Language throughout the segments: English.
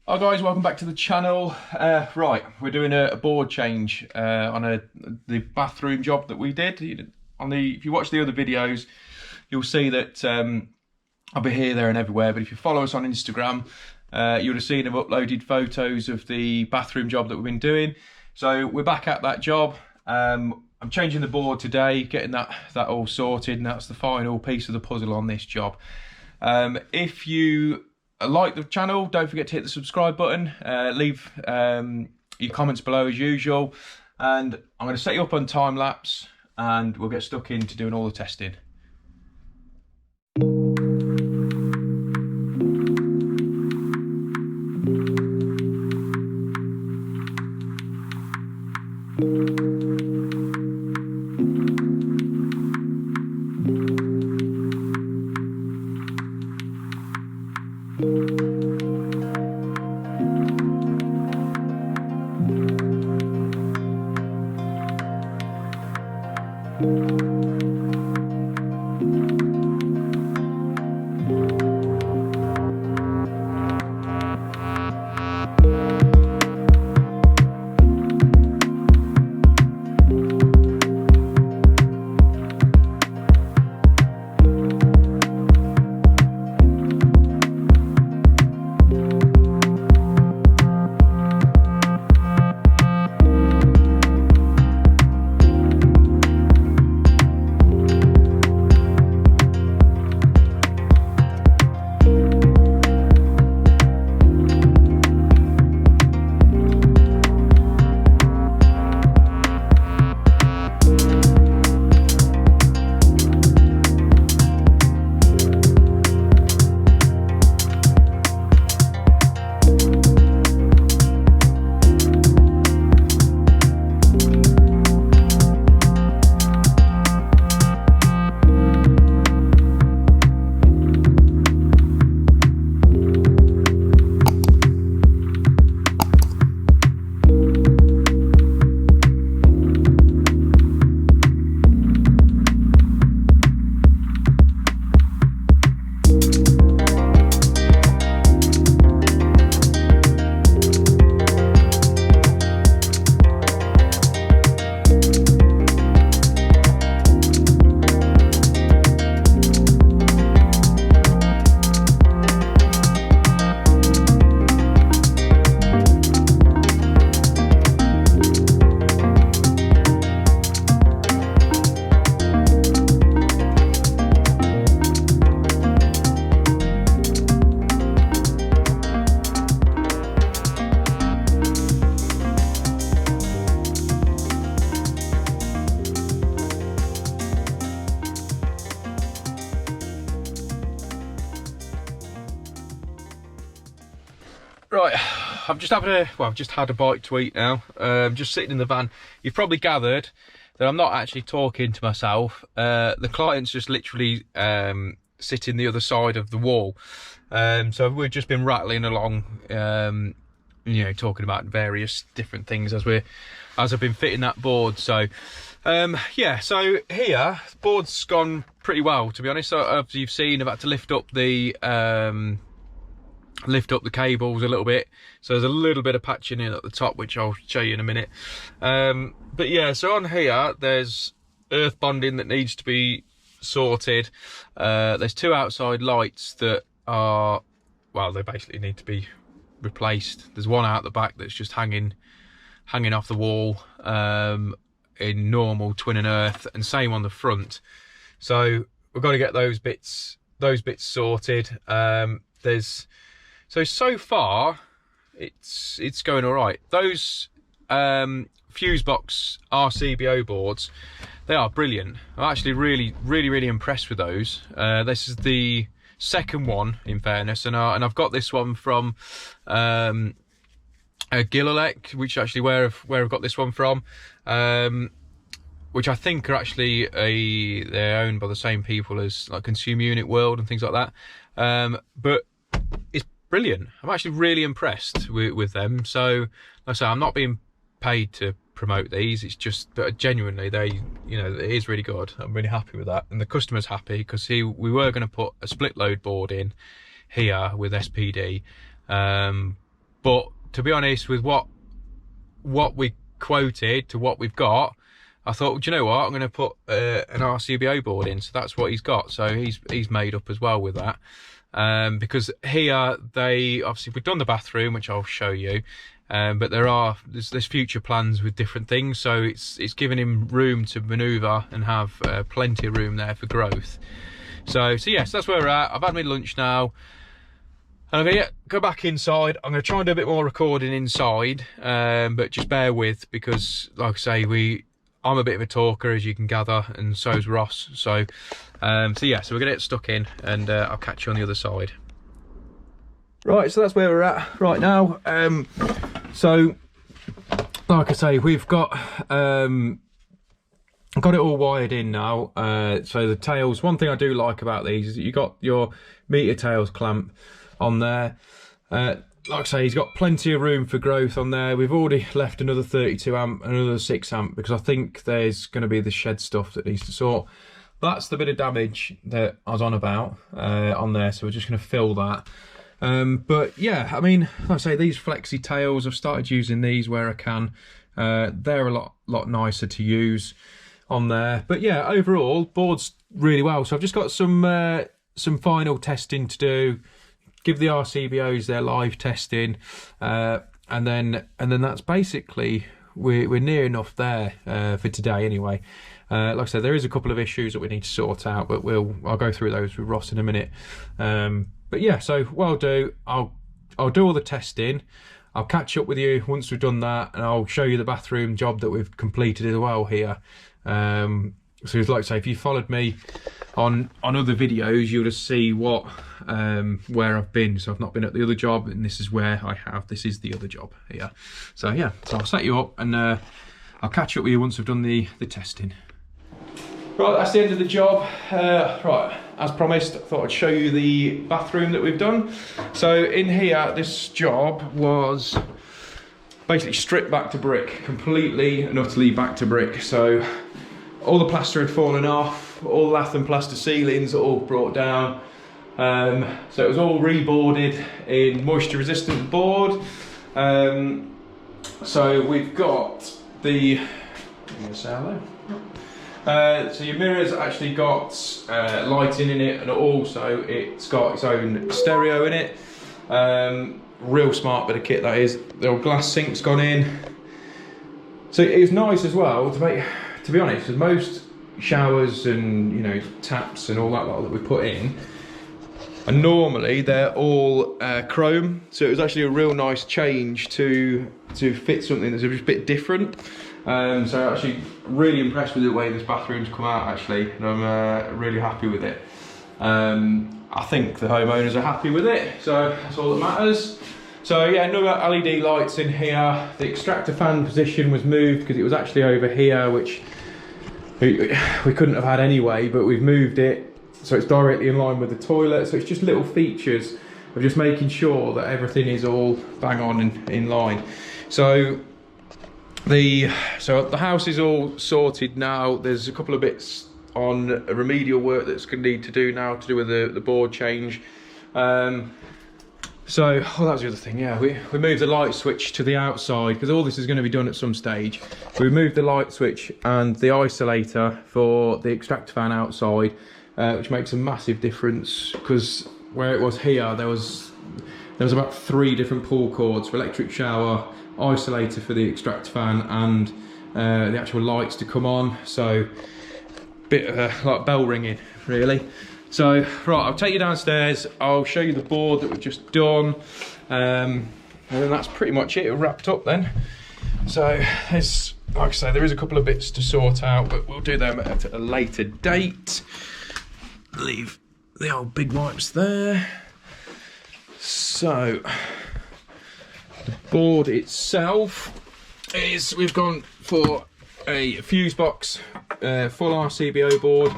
Hi guys, welcome back to the channel. Right, we're doing a board change on the bathroom job that we did. If you watch the other videos, you'll see that I'll be here, there and everywhere, but if you follow us on Instagram, you would have seen I've uploaded photos of the bathroom job that we've been doing. So we're back at that job. I'm changing the board today, getting that all sorted, and that's the final piece of the puzzle on this job. If you like the channel, don't forget to hit the subscribe button, leave your comments below as usual, and I'm going to set you up on time lapse and we'll get stuck into doing all the testing. Right, I've just had a bite to eat now. Just sitting in the van. You've probably gathered that I'm not actually talking to myself. The client's just literally sitting the other side of the wall. So we've just been rattling along, you know, talking about various different things as I've been fitting that board. So yeah, so here the board's gone pretty well, to be honest. So, as you've seen, I've had to lift up the cables a little bit, so there's a little bit of patching in at the top, which I'll show you in a minute. But yeah, so on here there's earth bonding that needs to be sorted. There's two outside lights that are, well, they basically need to be replaced. There's one out the back that's just hanging off the wall in normal twin and earth, and same on the front. So we've got to get those bits sorted. So far, it's going all right. Those FuseBox RCBO boards, they are brilliant. I'm actually really impressed with those. This is the second one, in fairness, and I've got this one from Gilelec, which actually where I've got this one from, which I think are actually they're owned by the same people as like Consumer Unit World and things like that. But it's brilliant. I'm actually really impressed with them. So like I say, I'm not being paid to promote these, it's just that genuinely they, you know, it is really good. I'm really happy with that, and the customer's happy because we were going to put a split load board in here with SPD, but but to be honest, with what we quoted to what we've got, I thought, do you know what, I'm going to put an RCBO board in. So that's what he's got. So he's made up as well with that. Because here obviously we've done the bathroom, which I'll show you, but there's future plans with different things, so it's giving him room to maneuver and have plenty of room there for growth. So yes, that's where we're at. I've had my lunch now. I'm going to go back inside. I'm going to try and do a bit more recording inside, but just bear with, because like I say, I'm a bit of a talker, as you can gather, and so's Ross. So yeah, so we're gonna get stuck in, and I'll catch you on the other side. Right, so that's where we're at right now. So like I say, we've got it all wired in now. So the tails, one thing I do like about these is that you got your meter tails clamp on there. Like I say, he's got plenty of room for growth on there. We've already left another 32 amp, another 6 amp, because I think there's going to be the shed stuff that needs to sort. That's the bit of damage that I was on about on there, so we're just going to fill that. But yeah, I mean, like I say, these flexi tails, I've started using these where I can. They're a lot nicer to use on there. But yeah, overall, board's really well. So I've just got some final testing to do. Give the RCBOs their live testing, and then that's basically, we're near enough there for today anyway. Like I said, there is a couple of issues that we need to sort out, but I'll go through those with Ross in a minute. But yeah, so what I'll do all the testing. I'll catch up with you once we've done that, and I'll show you the bathroom job that we've completed as well here. So like I say, if you followed me on other videos, you'll just see where I've been. So I've not been at the other job, and this is where I have. This is the other job here. So yeah, so I'll set you up, and I'll catch up with you once I've done the testing. Right, that's the end of the job. Right, as promised, I thought I'd show you the bathroom that we've done. So in here, this job was basically stripped back to brick, completely and utterly back to brick. So all the plaster had fallen off, all the lath and plaster ceilings all brought down. So it was all reboarded in moisture resistant board. So we've got the, so your mirror's actually got lighting in it, and also it's got its own stereo in it. Real smart bit of kit that is. The old glass sink's gone in. So it was nice as well to be honest, with most showers and taps and all that lot that we put in, and normally they're all chrome, so it was actually a real nice change to fit something that's a bit different. So I'm actually really impressed with the way this bathroom's come out actually, and I'm really happy with it. I think the homeowners are happy with it, so that's all that matters. So yeah, no LED lights in here. The extractor fan position was moved because it was actually over here, which we couldn't have had anyway, but we've moved it so it's directly in line with the toilet. So it's just little features of just making sure that everything is all bang on in line. So the house is all sorted now. There's a couple of bits on remedial work that's going to need to do now to do with the board change. So, that was the other thing, yeah, we moved the light switch to the outside, because all this is going to be done at some stage. We moved the light switch and the isolator for the extractor fan outside, which makes a massive difference, because where it was here, there was about 3 different pull cords for electric shower, isolator for the extractor fan, and the actual lights to come on. So, bit like bell ringing, really. So, right, I'll take you downstairs, I'll show you the board that we've just done, and then that's pretty much it, wrapped up then. So, there's, like I say, there is a couple of bits to sort out, but we'll do them at a later date. Leave the old big wipes there. So, the board itself is, we've gone for a FuseBox full RCBO board.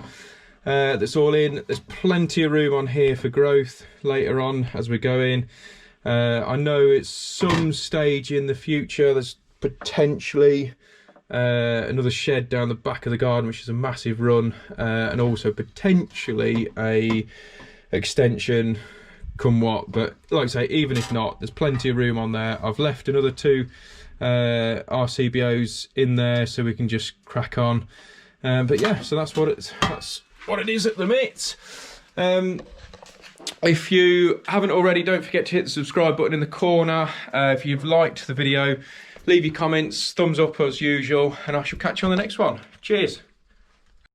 That's all in. There's plenty of room on here for growth later on as we go in. I know it's some stage in the future there's potentially another shed down the back of the garden, which is a massive run, and also potentially a extension come what. But like I say, even if not, there's plenty of room on there. I've left another 2 RCBOs in there so we can just crack on. But yeah, so that's what it is at the minute. If you haven't already, don't forget to hit the subscribe button in the corner. If you've liked the video, leave your comments, thumbs up as usual, and I shall catch you on the next one. Cheers.